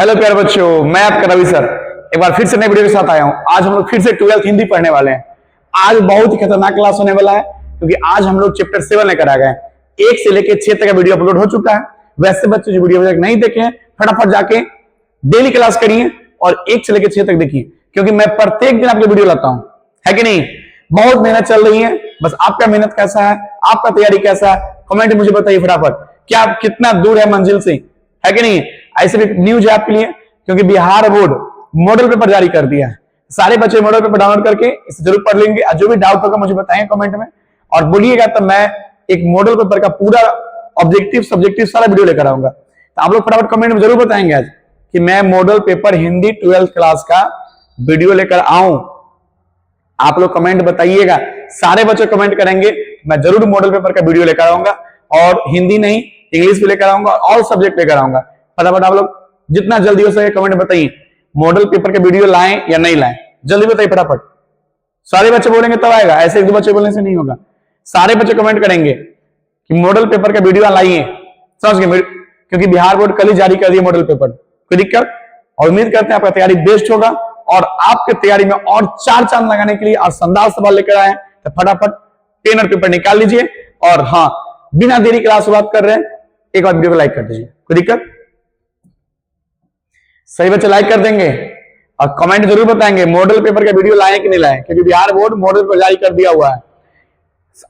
Hello प्यारे बच्चों, मैं आपका रवि सर एक बार फिर से नई वीडियो के साथ आया हूं। आज हम लोग फिर से 12th हिंदी पढ़ने वाले हैं। आज बहुत ही खतरनाक क्लास होने वाला है क्योंकि आज हम लोग चैप्टर 7 लेकर आ गए। 1 से लेकर 6 तक का वीडियो अपलोड हो चुका है। वैसे बच्चे जो वीडियो नहीं देखे हैं फटाफट जाके डेली क्लास करिए और 1 से लेकर 6 तक देखिए, क्योंकि मैं प्रत्येक दिन आपके वीडियो लाता हूं, है कि नहीं। बहुत मेहनत चल रही है, बस आपका मेहनत कैसा है, आपका तैयारी कैसा है, कमेंट मुझे बताइए फटाफट। क्या आप कितना दूर है मंजिल से, है कि नहीं। ऐसे भी न्यूज है आपके लिए, क्योंकि बिहार बोर्ड मॉडल पेपर जारी कर दिया है। सारे बच्चे मॉडल पेपर डाउनलोड करके इसे जरूर पढ़ लेंगे। जो भी डाउट होगा मुझे बताएं कमेंट में और बोलिएगा, तो मैं एक मॉडल पेपर का पूरा ऑब्जेक्टिव सब्जेक्टिव सारा वीडियो लेकर आऊंगा। तो आप लोग फटाफट कमेंट में जरूर बताएंगे आज कि मैं model paper Hindi 12th class का वीडियो लेकर आऊं। आप लोग कमेंट बताइएगा, सारे बच्चे कमेंट करेंगे, मैं जरूर मॉडल पेपर का वीडियो लेकर आऊंगा और हिंदी नहीं इंग्लिश भी लेकर आऊंगा, ऑल सब्जेक्ट लेकर आऊंगा। फटाफट आप लोग जितना जल्दी हो सके कमेंट बताइए, मॉडल पेपर का वीडियो लाएं या नहीं लाएं, जल्दी बताइए फटाफट। सारे बच्चे बोलेंगे तब आएगा, ऐसे एक दो बच्चे बोलने से नहीं होगा। सारे बच्चे कमेंट करेंगे कि मॉडल पेपर का वीडियो लाइए, समझ गए, क्योंकि बिहार बोर्ड कल ही जारी कर दिया मॉडल पेपर। कोई दिक्कत, और उम्मीद करते हैं आपका तैयारी बेस्ट होगा और आपके तैयारी में और 4 चांद लगाने के लिए आज शानदार सवाल लेकर आए। तो फटाफट पेन और पेपर निकाल लीजिए और हाँ, बिना देरी क्लास शुरुआत कर रहे हैं, एक बार वीडियो को लाइक कर दीजिए। कोई दिक्कत, सही बच्चे लाइक कर देंगे और कमेंट जरूर बताएंगे मॉडल पेपर का वीडियो लाए कि नहीं लाए, क्योंकि बिहार बोर्ड मॉडल पेपर जारी कर दिया हुआ है।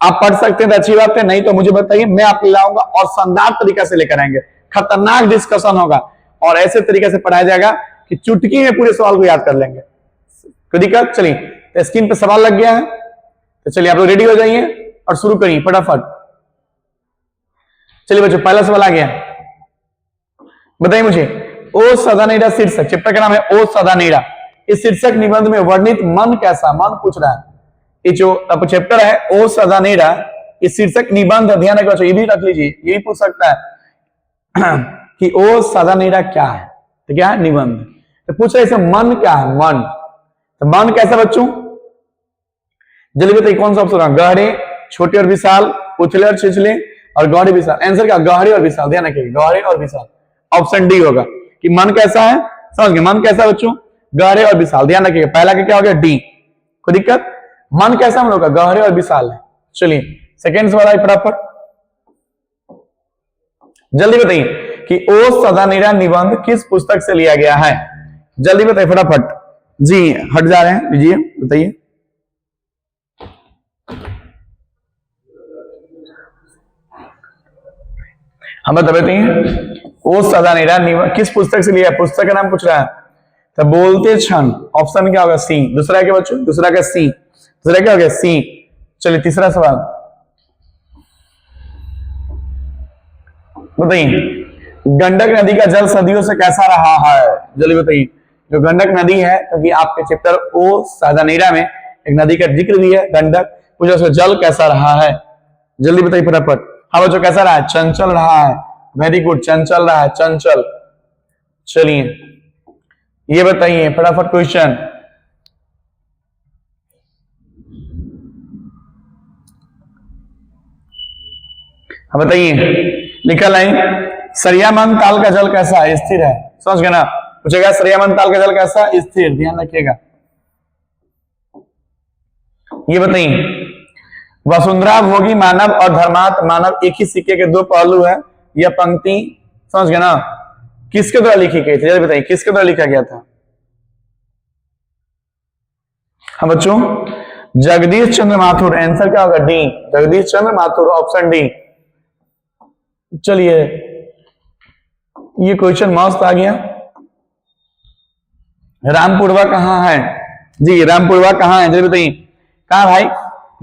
आप पढ़ सकते हैं तो अच्छी बात है, नहीं तो मुझे बताइए, मैं आपको लाऊंगा और शानदार तरीका से लेकर आएंगे। खतरनाक डिस्कशन होगा और ऐसे तरीके से पढ़ाया जाएगा कि चुटकी में पूरे सवाल को याद कर लेंगे। कोई दिक्कत, चलिए तो स्क्रीन पे सवाल लग गया है, तो चलिए आप लोग रेडी हो जाइए और शुरू करिए फटाफट। चलिए बच्चों, पहला सवाल आ गया, बताइए मुझे। ओ सदानेरा शीर्षक, चैप्टर का नाम है ओ सदानेरा। इस शीर्षक निबंध में वर्णित मन कैसा, मन पूछ रहा है। ये जो चैप्टर है ओ सदानेरा, इस शीर्षक निबंध, ध्यान रखिए, ये भी रख लीजिए, ये भी पूछ सकता है कि ओ सदानेरा क्या है, तो क्या है निबंध। तो पूछ रहे हैं मन क्या है, मन, तो मन कैसा बच्चों, जल्दी बताइए कौन सा ऑप्शन है। गहरे, छोटे और विशाल, उथले और छिछले और गहरे विशाल। आंसर क्या, गहरे और विशाल, ध्यान रखिए, गहरे और विशाल। ऑप्शन डी होगा कि मन कैसा है, समझ गए, मन कैसा बच्चों, गहरे और विशाल, ध्यान रखिएगा। पहला क्या हो गया, डी। कोई दिक्कत, मन कैसा हम लोग का, गहरे और विशाल है। चलिए सेकेंड सवाल है फटाफट, जल्दी बताइए कि ओ सदानेरा निबंध किस पुस्तक से लिया गया है, जल्दी बताइए फटाफट। जी हट जा रहे हैं, लीजिए बताइए। हम बताइए ओ सदानेरा निबंध किस पुस्तक से लिया, पुस्तक का नाम पूछ रहा है, तो बोलते क्षण। ऑप्शन क्या होगा, सी। दूसरा क्या बच्चों, दूसरा का सी, दूसरा क्या हो गया, सी। चलिए तीसरा सवाल बताइए, गंडक नदी का जल सदियों से कैसा रहा है, जल्दी बताइए। जो गंडक नदी है, क्योंकि आपके चैप्टर ओ सदानेरा में एक नदी का जिक्र भी है, गंडक, पूछा उसका जल कैसा रहा है, जल्दी बताइए फटाफट। हाँ बच्चों, कैसा रहा है, चंचल रहा है, वेरी गुड, चंचल रहा है, चंचल। चलिए ये बताइए फटाफट क्वेश्चन, हाँ बताइए, निकल आई। सरियामन ताल का जल कैसा है, स्थिर है, समझ गए ना। पूछेगा सरियामन ताल का जल कैसा, स्थिर, ध्यान रखिएगा। ये बताइए, वसुंधरा भोगी मानव और धर्मात्म मानव एक ही सिक्के के दो पहलू है, यह पंक्ति, समझ गए ना, किसके द्वारा लिखी गई थी, जल्दी बताइए किसके द्वारा लिखा गया था। हाँ बच्चों, जगदीश चंद्र माथुर। आंसर क्या होगा, डी, जगदीश चंद्र माथुर, ऑप्शन डी। चलिए ये क्वेश्चन मस्त आ गया। रामपुरवा कहाँ है, जी रामपुरवा कहाँ है, जल्दी बताइए। कहाँ भाई,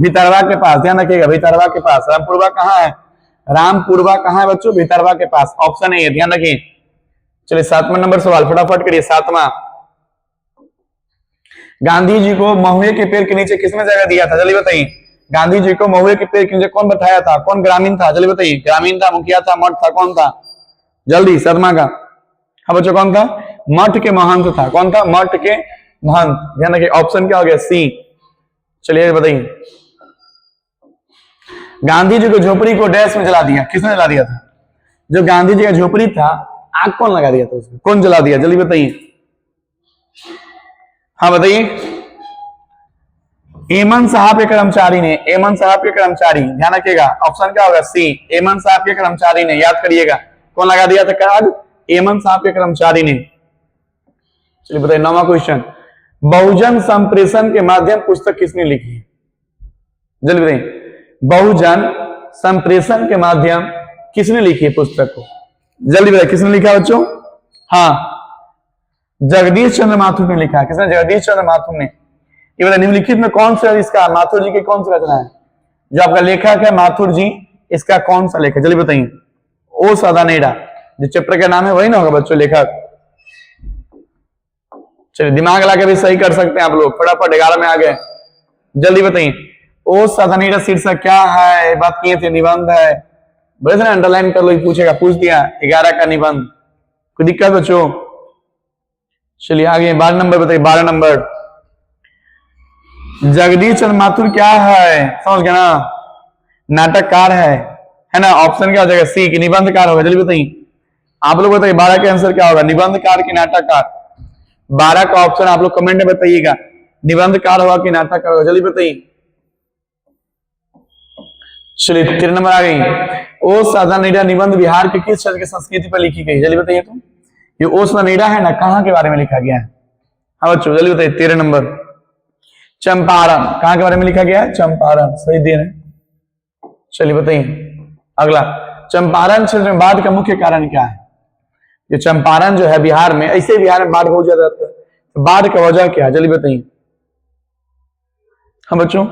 भितरवा के पास, ध्यान रखिएगा, भितरवा के पास। रामपुरवा कहाँ है, रामपुरवा कहाँ है बच्चों, भितरवा के पास, ऑप्शन ए, ध्यान रखिए। चलिए 7वां नंबर सवाल फटाफट करिए। 7वां, गांधी जी को महुए के पेड़ के नीचे किसने जगह दिया था, जल्दी बताइए। गांधी जी को महुए के पेड़ के नीचे कौन बैठाया था, कौन ग्रामीण था, जल्दी बताइए। ग्रामीण था, मुखिया था, मठ था, कौन था, जल्दी। 7वां का, हाँ बच्चों कौन था, मठ के महंत था, कौन था, मठ के महंत, ध्यान रखिए। ऑप्शन क्या हो गया, सी। चलिए बताइए, गांधी जी को झोपड़ी को डैश में जला दिया, किसने जला दिया था, जो गांधी जी का झोपड़ी था आग कौन लगा दिया था उसमें, कौन जला दिया, जल्दी बताइए। हाँ बताइए। एमन साहब के कर्मचारी ने, एमन साहब के कर्मचारी, ध्यान रखिएगा ऑप्शन क्या होगा, सी। एमन साहब के कर्मचारी ने, याद करिएगा कौन लगा दिया था आग, एमन साहब के कर्मचारी ने। चलिए बताइए 9वां क्वेश्चन, बहुजन संप्रेषण के माध्यम पुस्तक किसने लिखी है, जल्दी बताइए। बहुजन संप्रेषण के माध्यम किसने लिखी है पुस्तक को, जल्दी बताइए किसने लिखा बच्चों। हाँ, जगदीश चंद्र माथुर ने लिखा है। किसने, जगदीश चंद्र माथुर ने। ये बताइए निम्नलिखित में कौन सा इसका, माथुर जी की कौन सी रचना है, जो आपका लेखक है माथुर जी, इसका कौन सा लेखक, जल्दी बताइए। ओ सदानेरा, जो चैप्टर का नाम है वही ना होगा बच्चों लेखक। चलिए दिमाग लगा के भी सही कर सकते हैं आप लोग, फटाफट 11 में आ गए, जल्दी बताइए। ओ सदानेरा शीर्षक क्या है, बात किए थे, निबंध है, बड़े से अंडरलाइन कर लो, पूछेगा, पूछ दिया 11 का निबंध, कोई दिक्कत बच्चों। चलिए आगे 12 नंबर बताइए, 12 नंबर, जगदीश चंद्र माथुर क्या है, समझ गए ना, नाटककार है ना। ऑप्शन क्या हो जाएगा, सी की निबंधकार होगा, जल्दी बताइए आप लोग बताइए 12 का आंसर क्या होगा, निबंधकार की नाटककार। 12 का ऑप्शन आप लोग कमेंट में बताइएगा, निबंधकार होगा कि नाटककार होगा, जल्दी बताइए। चलिए 13 नंबर आ गई, ओ सदानेरा निबंध बिहार के किस क्षेत्र की संस्कृति पर लिखी गई, जल्दी बताइए तुम। ये ओ सदानेरा है ना, कहाँ के बारे में लिखा गया है, हाँ बच्चों जल्दी बताइए। 13 नंबर, चंपारण, कहां के बारे में लिखा गया है, चंपारण, सही दे रहे। चलिए बताइए अगला, चंपारण क्षेत्र में बाढ़ का मुख्य कारण क्या है। ये चंपारण जो है बिहार में, ऐसे बिहार में बाढ़ बहुत ज्यादा आता है, तो बाढ़ का वजह क्या है, जल्दी बताइए। हाँ बच्चों,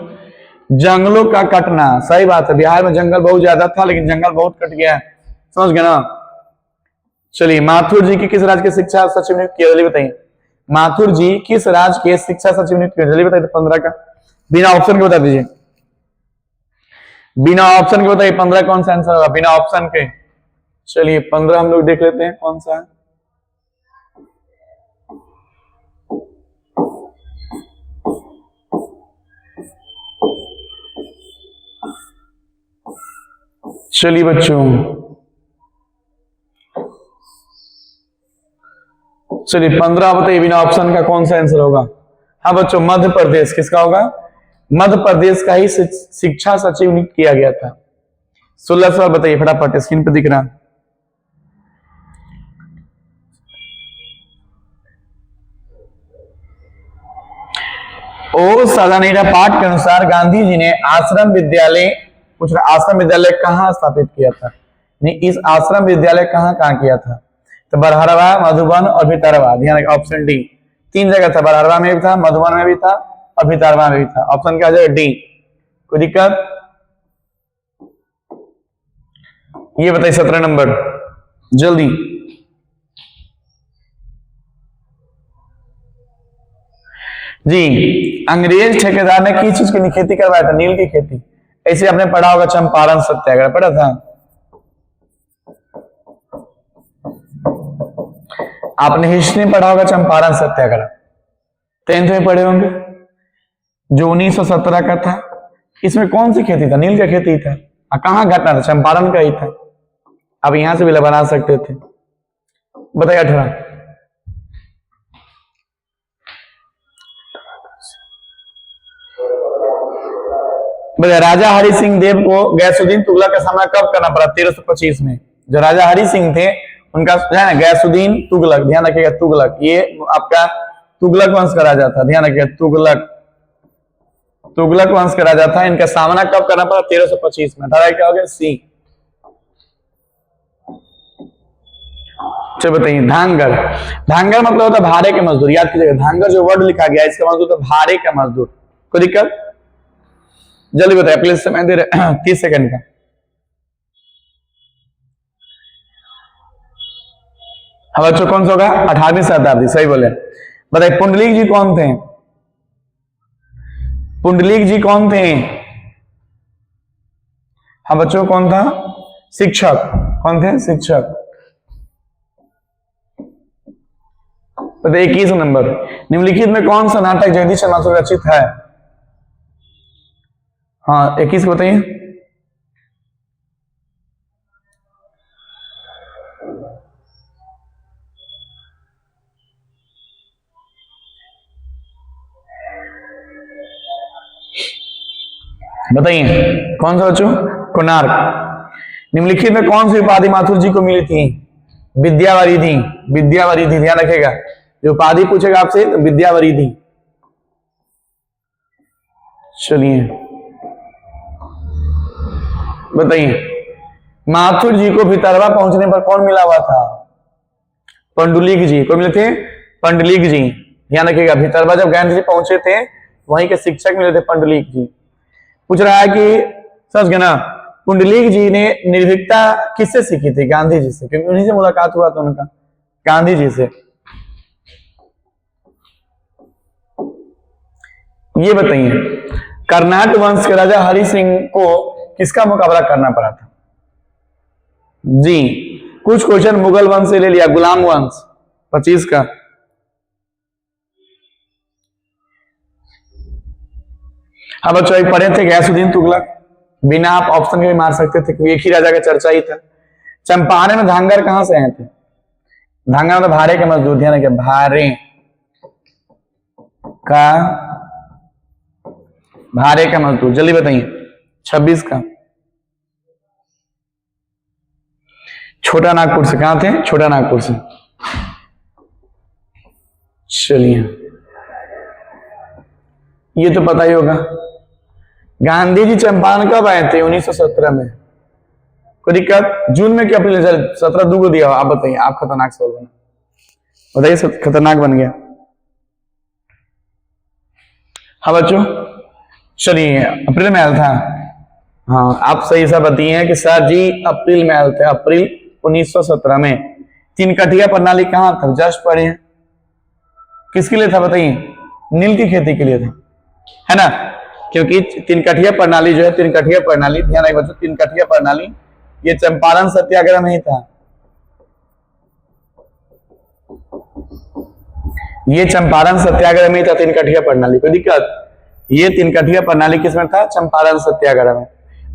जंगलों का कटना, सही बात है, बिहार में जंगल बहुत ज्यादा था लेकिन जंगल बहुत कट गया है, समझ गए ना। चलिए माथुर जी की किस राज्य के शिक्षा सचिव नियुक्त किया, जल्दी बताइए। माथुर जी किस राज्य के शिक्षा सचिव नियुक्त किया, जल्दी बताइए। 15 का, बिना ऑप्शन के बता दीजिए, बिना ऑप्शन के बताइए 15 कौन सा आंसर होगा, बिना ऑप्शन के। चलिए 15 हम लोग देख लेते हैं कौन सा है। चलिए बच्चों, चलिए 15 बताइए बिना ऑप्शन का कौन सा आंसर होगा। हाँ बच्चों, मध्य प्रदेश, किसका होगा, मध्य प्रदेश का ही शिक्षा सचिव नियुक्त किया गया था। 16 सवाल बताइए फटाफट, स्क्रीन पर दिख रहा। ओ सदानेरा पाठ के अनुसार गांधी जी ने आश्रम विद्यालय, पूछ रहा आश्रम विद्यालय कहाँ स्थापित किया था, इस आश्रम विद्यालय कहाँ कहाँ किया था, तो बरहरवा, मधुबन और भितरवा, ध्यान रखिए ऑप्शन डी। 3 जगह था, बरहरवा में भी था, मधुबन में भी था और भितरवा में भी था, ऑप्शन क्या आ जाएगा, डी। कोई दिक्कत, ये बताइए 17 नंबर, जल्दी। जी, अंग्रेज ठेकेदार ने किस चीज की खेती करवाया था, नील की खेती। ऐसे आपने पढ़ा होगा चंपारण सत्याग्रह, पढ़ा था आपने, हिस्ट्री में पढ़ा होगा चंपारण सत्याग्रह, 10th में पढ़े होंगे, जो 1917 का था। इसमें कौन सी खेती था, नील का खेती था, कहां घटना था, चंपारण का ही था। अब यहां से भी बना सकते थे, बताइए 18। राजा हरि सिंह देव को गैसुद्दीन तुगलक का सामना कब करना पड़ा, 1325 में। जो राजा हरि सिंह थे उनका है ना गैसुद्दीन तुगलक, ध्यान रखिएगा तुगलक, ये आपका तुगलक वंश का राजा था, ध्यान रखिएगा तुगलक, तुगलक वंश का राजा था। इनका सामना कब करना पड़ा, 1325 में। अठारह क्या हो गया, सी। चलो बताइए, धांगर, धांगर मतलब होता है भाड़े के मजदूर, याद कीजिएगा धांगर जो वर्ड लिखा गया इसका मतलब होता है भाड़े का मजदूर। कोई दिक्कत, जल्दी बताइए, प्लीज समय दे रहे 30 सेकंड का। हाँ बच्चों कौन सा होगा, 18वीं शताब्दी, सही बोले। बताइए पुंडलीक जी कौन थे, पुंडलीक जी कौन थे। हाँ बच्चों कौन था, शिक्षक, कौन थे, शिक्षक। बताइए 21 नंबर, निम्नलिखित में कौन सा नाटक जगदीश चंद्र माथुर रचित है। हाँ 21 बताइए। बताइए कौन सा बच्चों? कोणार्क। निम्नलिखित में कौन सी उपाधि माथुर जी को मिली थी? विद्यावारिधि। विद्यावारिधि, ध्यान रखेगा, जो उपाधि पूछेगा आपसे तो विद्यावारिधि। चलिए बताइए, माथुर जी को भितरवा पहुंचने पर कौन मिला हुआ था? पंडुलिक जी। कौन मिले थे? पंडुलिक जी। ध्यान रखिएगा, भितरवा जब गांधी जी पहुंचे थे वहीं के शिक्षक मिले थे पंडुलिक जी। पूछ रहा है कि समझ गए ना, पुंडलीक जी ने निर्भीकता किससे सीखी थी? गांधी जी से, क्योंकि उन्हीं से मुलाकात हुआ था उनका, गांधी जी से। ये बताइए, कर्नाटक वंश के राजा हरि सिंह को किसका मुकाबला करना पड़ा था? जी, कुछ क्वेश्चन मुगल वंश से ले लिया, गुलाम वंश 25 का। हाँ बच्चों, एक पढ़े थे गयासुद्दीन तुगलक, बिना आप ऑप्शन के भी मार सकते थे क्योंकि एक ही राजा का चर्चा ही था। चंपारण में धांगर कहां से आए थे? धांगर मतलब भारे का मजदूर, ध्यान रखिए, भारे का, भारे का मजदूर। जल्दी बताइए 26 का। छोटा नागपुर से। कहां थे? छोटा नागपुर से। चलिए, ये तो पता ही होगा। गांधी जी चंपारण कब आए थे? 1917 में। कोई दिक्कत? जून में क्या अप्रैल? 17 दू को दिया। आप बताइए, आप खतरनाक सवाल बना, बताइए, खतरनाक बन गया। हाँ बच्चों, चलिए, अप्रैल में आया था। हाँ, आप सही सा बताइए कि सर जी अप्रैल में आए थे, अप्रैल 1917 में। तीन कठिया प्रणाली कहां था? जस्ट पढ़े हैं। किसके लिए था बताइए? नील की खेती के लिए था, है ना, क्योंकि तीन कठिया प्रणाली जो है, तीन कठिया प्रणाली, ध्यान रखिए बच्चों, तीन कठिया प्रणाली ये चंपारण सत्याग्रह में ही था। ये चंपारण सत्याग्रह में ही था, तीन कठिया प्रणाली। कोई दिक्कत? ये तीन कठिया प्रणाली किसमें था? चंपारण सत्याग्रह में।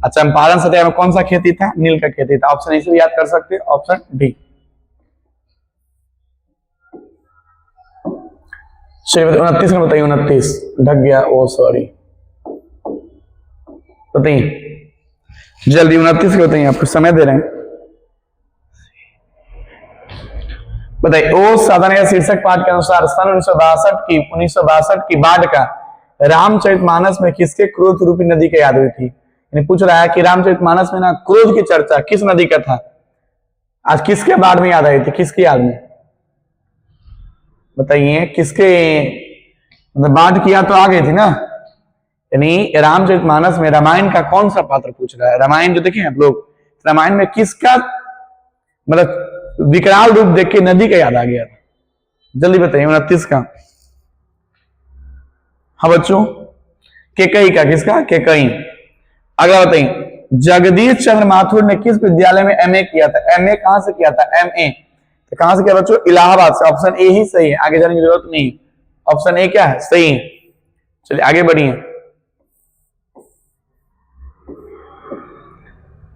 और चंपारण सत्याग्रह में कौन सा खेती था? नील का खेती था। ऑप्शन इसे याद कर सकते हैं, ऑप्शन डी। चलिए 29 में बताइए, 29 ढक गया, ओ सॉरी, बताइए जल्दी 29 के बताइए, आपको समय दे रहे हैं। बताइए, ओ साधन या शीर्षक पाठ के अनुसार सन 1962 की बाढ़ का रामचरितमानस में किसके क्रोध रूपी नदी की याद हुई थी? यानी पूछ रहा है कि रामचरितमानस में ना क्रोध की चर्चा किस नदी का था? आज किसके बाढ़ में याद आई थी? किसकी याद में? बताइए किसके, मतलब बाढ़ की याद तो आ गई थी ना। यानी रामचरितमानस में रामायण का कौन सा पात्र पूछ रहा है? रामायण जो देखें आप लोग, रामायण में किसका मतलब विकराल रूप देख के नदी का याद आ गया था? जल्दी बताइए 29 का। हाँ बच्चों, केकई का। किसका? केकई। अगला बताइए, जगदीश चंद्र माथुर ने किस विद्यालय में एमए किया था? एमए कहां से किया था? एमए तो कहां से किया बच्चों? इलाहाबाद से। ऑप्शन ए ही सही है, आगे जाने की जरूरत नहीं। ऑप्शन ए क्या है? सही है। चलिए आगे बढ़िए,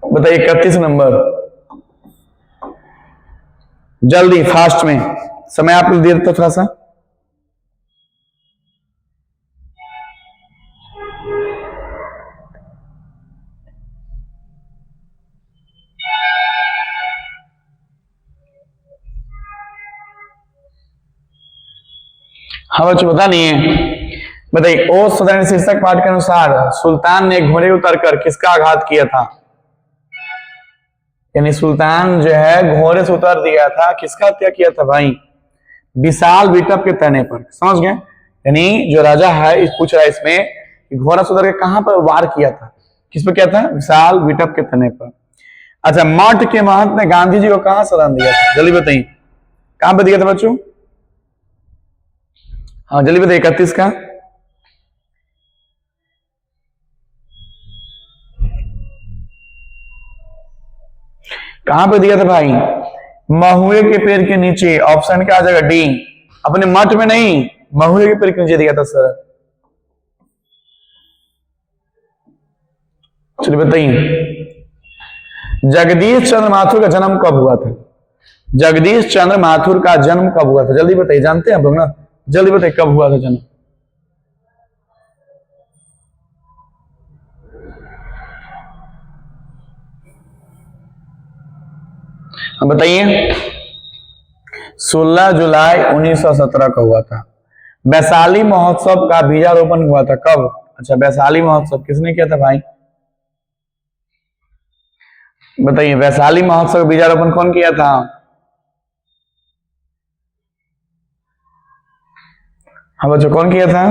बताइए 31 नंबर, जल्दी फास्ट में, समय आपको दे देता थोड़ा सा। हाँ बच्चों पता नहीं है, बताइए, ओ सदन शीर्षक पाठ के अनुसार सुल्तान ने घोड़े उतरकर किसका आघात किया था? यानी सुल्तान जो है घोड़े से उतर दिया था, किसका हत्या किया था भाई? विशाल विटप के तने पर। समझ गए? यानी जो राजा है इस पूछ रहा है इसमें, घोड़ा से उतर के कहां पर वार किया था? किस पर किया था? विशाल विटप के तने पर। अच्छा, मठ के महंत ने गांधी जी को कहां शरण दिया था? जल्दी बताइए, कहां पर दिया था बच्चों? हाँ जल्दी बताइए 31 का। कहां पे दिया था भाई? महुए के पेड़ के नीचे। ऑप्शन क्या आ जाएगा? डी। अपने मठ में नहीं, महुए के पेड़ के नीचे दिया था सर। चलिए बताइए, जगदीश चंद्र माथुर का जन्म कब हुआ था? जगदीश चंद्र माथुर का जन्म कब हुआ था? जल्दी बताइए, जानते हैं आप लोग ना, जल्दी बताइए कब हुआ था जन्म? अब बताइए 16 जुलाई 1917 को हुआ था। वैशाली महोत्सव का बीजारोपण हुआ था कब? अच्छा, वैशाली महोत्सव किसने किया था भाई? बताइए वैशाली महोत्सव का बीजारोपण कौन किया था? हाँ बच्चों, कौन किया था?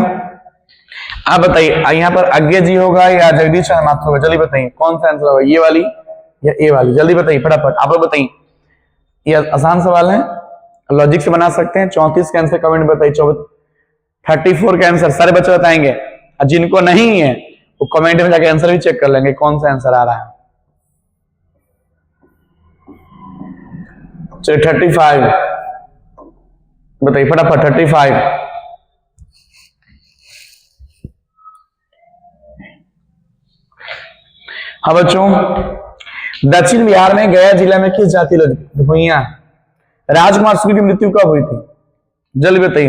आप बताइए, यहाँ पर अज्ञे जी होगा या जगदीश चंद्र माथुर होगा? जल्दी बताइए कौन सा आंसर होगा, ये वाली या ए वाली? जल्दी बताइए फटाफट, आप लोग बताइए। ये आसान सवाल है, लॉजिक से बना सकते हैं। 34 का आंसर कमेंट बताइए। 34 का आंसर सारे बच्चे बताएंगे, और जिनको नहीं है वो कमेंट में जाके आंसर भी चेक कर लेंगे कौन सा आंसर आ रहा है। चलिए 35 बताइए फटाफट, 35। हाँ बच्चों, दक्षिण बिहार में गया जिला में किस जाति भूइया राजकुमार शुक्ल की मृत्यु कब हुई थी? जल्दी बताइए,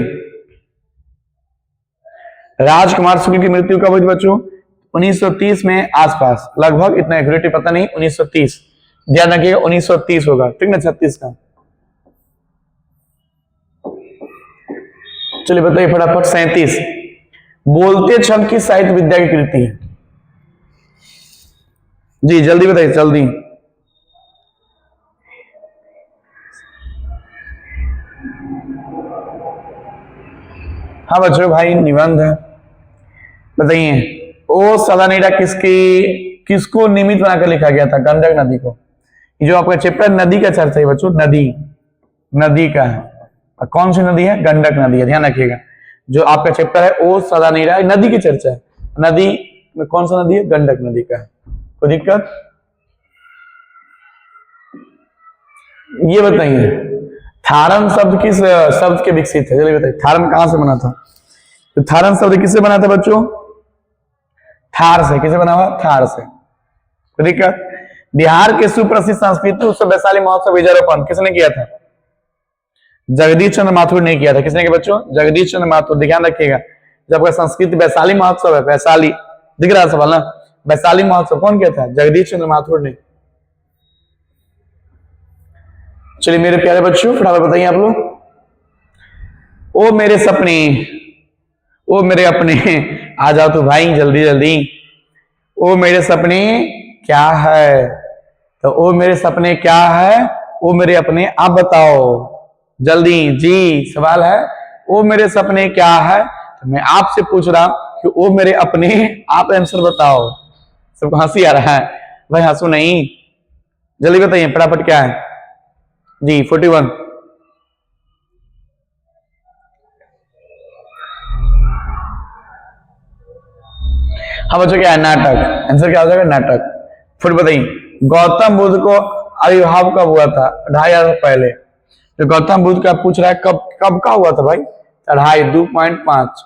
राजकुमार शुक्ल की मृत्यु कब हुई थी बच्चों? 1930 में आसपास, लगभग, इतना एक्यूरेटली पता नहीं, 1930 ध्यान रखिएगा, 1930 होगा, ठीक ना? 36 का। चलिए बताइए फटाफट 37। बोलते क्षण की साहित्य विद्या की कृति है? जी जल्दी बताइए, जल्दी। हाँ बच्चों, भाई निबंध है। बताइए ओ सदानीरा किसको निमित्त बनाकर लिखा गया था? गंडक नदी को। जो आपका चैप्टर नदी का चर्चा है बच्चों, नदी का है, और कौन सी नदी है? गंडक नदी है, ध्यान रखिएगा। जो आपका चैप्टर है ओ सदानीरा, नदी की चर्चा है, नदी में कौन सा नदी है? गंडक नदी का है। कोई दिक्कत? ये बताइए थारन शब्द किस शब्द के विकसित है? चलिए बताइए, थारन कहां से बना था? तो थारन शब्द किससे बना था बच्चों? थार से। किसे बना हुआ? थार से। कोई दिक्कत? बिहार के सुप्रसिद्ध सांस्कृतिक उत्सव वैशाली महोत्सव बीजारोपण किसने किया था? जगदीश चंद्र माथुर ने किया था। किसने किया बच्चों? जगदीश चंद्र माथुर। ध्यान रखिएगा, जब का संस्कृत वैशाली महोत्सव है, वैशाली दिख रहा सवाल ना, वैशाली महोत्सव कौन किया था? जगदीश चंद्र माथुर ने। चलिए मेरे प्यारे बच्चों फटाफट बताइए आप लोग। ओ मेरे सपने, ओ मेरे अपने, आ जाओ तो भाई जल्दी जल्दी। ओ मेरे सपने क्या है? तो ओ मेरे सपने क्या है? ओ मेरे अपने, आप बताओ जल्दी जी। सवाल है ओ मेरे सपने क्या है, तो मैं आपसे पूछ रहा कि ओ मेरे अपने, आप आंसर बताओ। सबको हंसी आ रहा है भाई, हंसू नहीं, जल्दी बताइए फटाफट क्या है जी। 41। हाँ बच्चों, क्या है? नाटक। आंसर क्या हो जाएगा? नाटक। फिर बताइए गौतम बुद्ध को आविर्भाव कब हुआ था? 2500 पहले। तो गौतम बुद्ध का पूछ रहा है कब कब का हुआ था भाई? 2.5।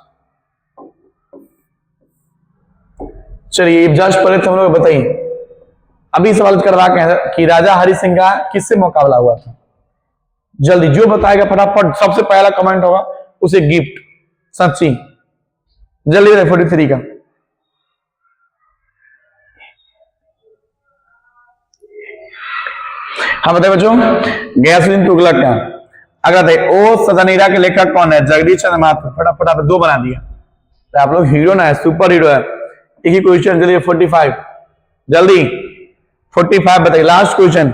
चलिए जस्ट पहले हम लोग बताइए, अभी सवाल कर रहा है कि राजा हरि सिंह का किससे मुकाबला हुआ था? जल्दी जो बताएगा फटाफट, सबसे पहला कमेंट होगा उसे गिफ्ट। सच्ची जल्दी 43 का। हाँ बताइए बच्चों, गयासुद्दीन तुगलक का। अगर देखिए ओ सदानीरा के लेखक कौन है? जगदीश चंद्र माथुर। फटाफट आप 2 बना दिया, तो आप लोग हीरो ना है, सुपर हीरो है। एक ही क्वेश्चन, चलिए 45 जल्दी। 45 बताइए, लास्ट क्वेश्चन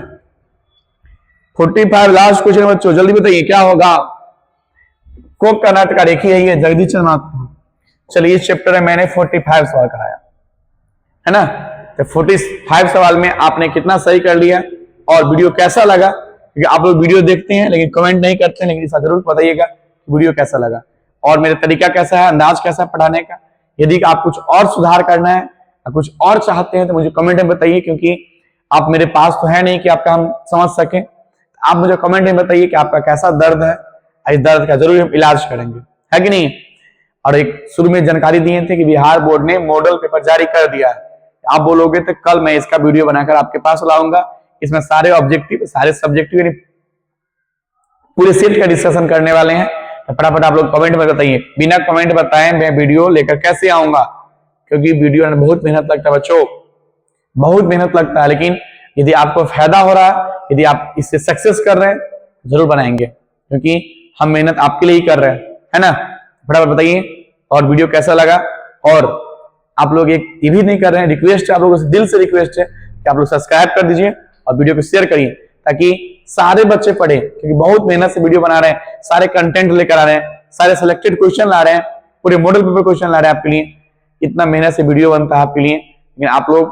45, लास्ट क्वेश्चन बच्चों, जल्दी बताइए क्या होगा? कोक का नाटक देखी है ये जगदीश चंद्र माथुर। चलिए इस चैप्टर में मैंने 45 सवाल कराया है ना, तो 45 सवाल में आपने कितना सही कर लिया, और वीडियो कैसा लगा? क्योंकि आप लोग वीडियो देखते हैं लेकिन कमेंट नहीं करते हैं, लेकिन इसे जरूर बताइएगा वीडियो कैसा लगा और मेरा तरीका कैसा है, अंदाज कैसा है पढ़ाने का। यदि आप कुछ और सुधार करना है, कुछ और चाहते हैं, तो मुझे कमेंट में बताइए, क्योंकि आप मेरे पास तो है नहीं कि आपका हम समझ सकें। आप मुझे कमेंट में बताइए कि आपका कैसा दर्द है, इस दर्द का जरूर हम इलाज करेंगे, है कि नहीं। और एक शुरू में जानकारी दिए थे कि बिहार बोर्ड ने मॉडल पेपर जारी कर दिया है। आप बोलोगे तो कल मैं इसका वीडियो बनाकर आपके पास लाऊंगा। इसमें सारे ऑब्जेक्टिव, सारे सब्जेक्टिव, पूरे सेट का डिस्कशन करने वाले हैं। तो फटाफट आप लोग कमेंट में बताइए, बिना कमेंट बताए मैं वीडियो लेकर कैसे आऊंगा, क्योंकि वीडियो में बहुत मेहनत लगता है बच्चों, बहुत मेहनत लगता है। लेकिन यदि आपको फायदा हो रहा है, यदि आप इससे सक्सेस कर रहे हैं, जरूर बनाएंगे, क्योंकि हम मेहनत आपके लिए ही कर रहे हैं, है ना। फटाफट बताइए और वीडियो कैसा लगा। और आप लोग एक ये भी नहीं कर रहे हैं, रिक्वेस्ट है आप लोगों से, दिल से रिक्वेस्ट है कि आप लोग सब्सक्राइब कर दीजिए और वीडियो को शेयर करिए, ताकि सारे बच्चे पढ़े, क्योंकि बहुत मेहनत से वीडियो बना रहे हैं, सारे कंटेंट लेकर आ रहे हैं, सारे सिलेक्टेड क्वेश्चन ला रहे हैं, पूरे मॉडल पेपर क्वेश्चन ला रहे हैं आपके लिए। इतना मेहनत से वीडियो बनता है आपके लिए, लेकिन आप लोग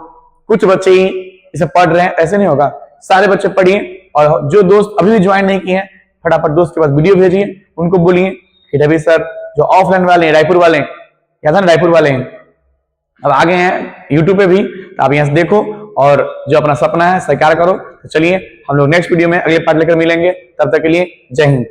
कुछ बच्चे ही इसे पढ़ रहे हैं, ऐसे नहीं होगा। सारे बच्चे पढ़िए, और जो दोस्त अभी भी ज्वाइन नहीं किए हैं, फटाफट दोस्त के पास वीडियो भेजिए, उनको बोलिए कि रवि सर जो ऑफलाइन वाले हैं, रायपुर वाले हैं, याद है ना, रायपुर वाले हैं, अब आ गए हैं यूट्यूब पे भी, तो आप यहाँ से देखो और जो अपना सपना है साकार करो। तो चलिए हम लोग नेक्स्ट वीडियो में अगले पार्ट लेकर मिलेंगे, तब तक के लिए जय हिंद।